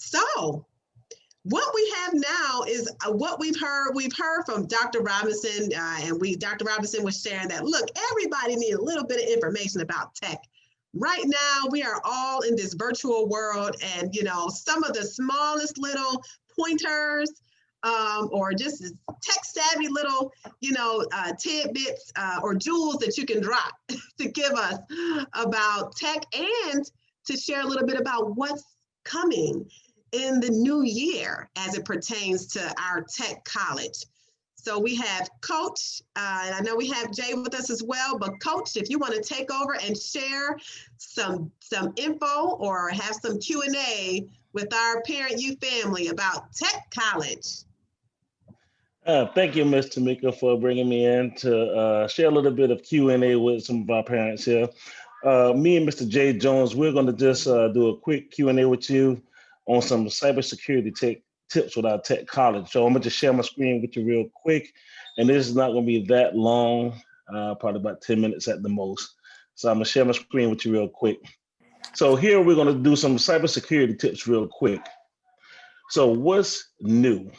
So what we have now is what we've heard. We've heard from Dr. Robinson, Dr. Robinson was sharing that, look, everybody needs a little bit of information about tech. Right now, we are all in this virtual world, and some of the smallest little pointers or just tech savvy little tidbits or jewels that you can drop to give us about tech and to share a little bit about what's coming in the new year as it pertains to our tech college. So we have Coach, and I know we have Jay with us as well, but Coach, if you want to take over and share some info or have some Q&A with our Parent You family about tech college. Thank you, Ms. Tamika, for bringing me in to share a little bit of Q&A with some of our parents here. Me and Mr. Jay Jones, we're going to just do a quick Q&A with you on some cybersecurity tech tips with our tech college. So I'm going to just share my screen with you real quick, and this is not going to be that long, probably about 10 minutes at the most. So I'm going to share my screen with you real quick. So here we're going to do some cybersecurity tips real quick. So what's new?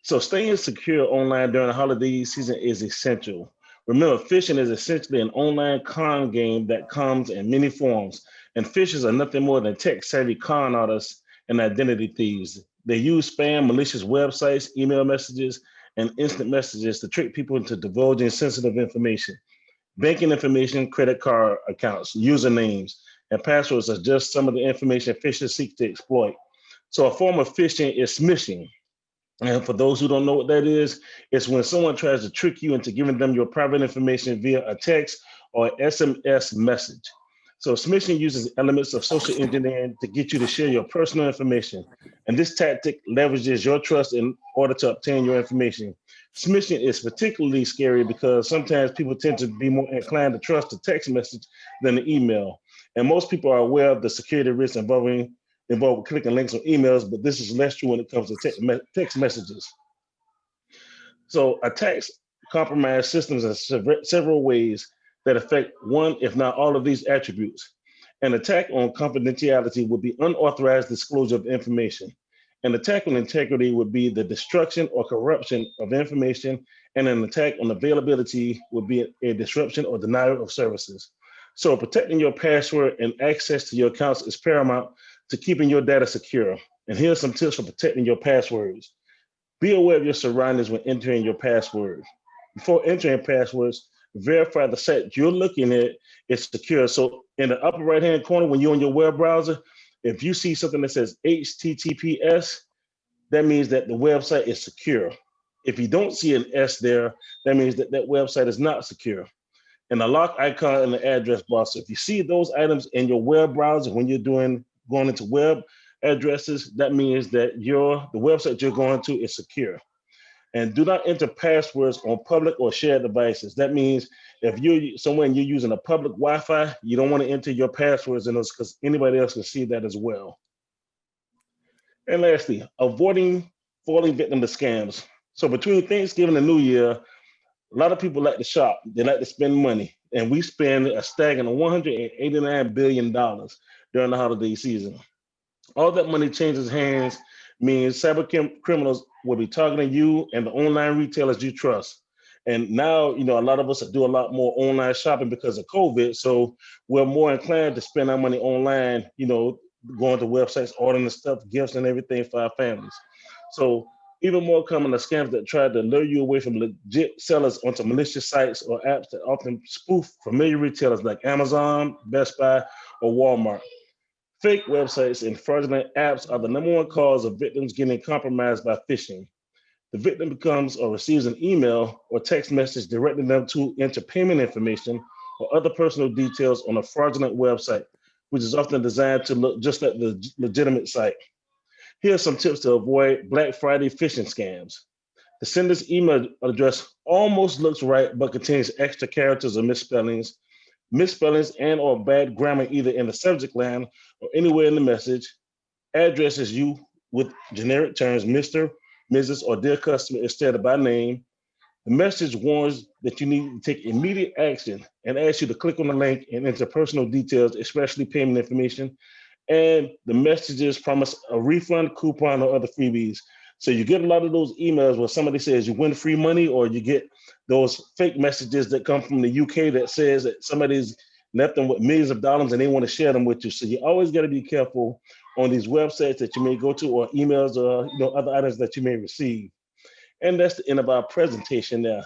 So staying secure online during the holiday season is essential. Remember, phishing is essentially an online con game that comes in many forms, and phishers are nothing more than tech-savvy con artists and identity thieves. They use spam, malicious websites, email messages, and instant messages to trick people into divulging sensitive information. Banking information, credit card accounts, usernames, and passwords are just some of the information phishers seek to exploit. So a form of phishing is smishing. And for those who don't know what that is, it's when someone tries to trick you into giving them your private information via a text or SMS message. So smishing uses elements of social engineering to get you to share your personal information. And this tactic leverages your trust in order to obtain your information. Smishing is particularly scary because sometimes people tend to be more inclined to trust a text message than the email. And most people are aware of the security risks involved clicking links on emails, but this is less true when it comes to text messages. So attacks compromise systems in several ways that affect one, if not all of these attributes. An attack on confidentiality would be unauthorized disclosure of information. An attack on integrity would be the destruction or corruption of information, and an attack on availability would be a disruption or denial of services. So protecting your password and access to your accounts is paramount to keeping your data secure. And here's some tips for protecting your passwords. Be aware of your surroundings when entering your password. Before entering passwords, verify the site you're looking at is secure. So in the upper right-hand corner, when you're on your web browser, if you see something that says HTTPS, that means that the website is secure. If you don't see an S there, that means that that website is not secure. And the lock icon in the address bar. So if you see those items in your web browser when you're going into web addresses, that means that the website you're going to is secure. And do not enter passwords on public or shared devices. That means if you're somewhere and you're using a public Wi-Fi, you don't want to enter your passwords in those because anybody else can see that as well. And lastly, avoiding falling victim to scams. So between Thanksgiving and New Year, a lot of people like to shop. They like to spend money. And we spend a staggering $189 billion during the holiday season. All that money changes hands means cyber criminals will be targeting you and the online retailers you trust. And now, a lot of us do a lot more online shopping because of COVID. So we're more inclined to spend our money online, going to websites, ordering the stuff, gifts and everything for our families. So even more common are scams that try to lure you away from legit sellers onto malicious sites or apps that often spoof familiar retailers like Amazon, Best Buy, or Walmart. Fake websites and fraudulent apps are the #1 cause of victims getting compromised by phishing. The victim becomes or receives an email or text message directing them to enter payment information or other personal details on a fraudulent website, which is often designed to look just like the legitimate site. Here are some tips to avoid Black Friday phishing scams. The sender's email address almost looks right, but contains extra characters or misspellings and or bad grammar either in the subject line or anywhere in the message. Addresses you with generic terms, Mr., Mrs., or dear customer instead of by name. The message warns that you need to take immediate action and asks you to click on the link and enter personal details, especially payment information. and the messages promise a refund, coupon, or other freebies. So you get a lot of those emails where somebody says you win free money, or you get those fake messages that come from the UK that says that somebody's left them with millions of dollars and they want to share them with you. So you always got to be careful on these websites that you may go to, or emails, or other items that you may receive. And that's the end of our presentation there.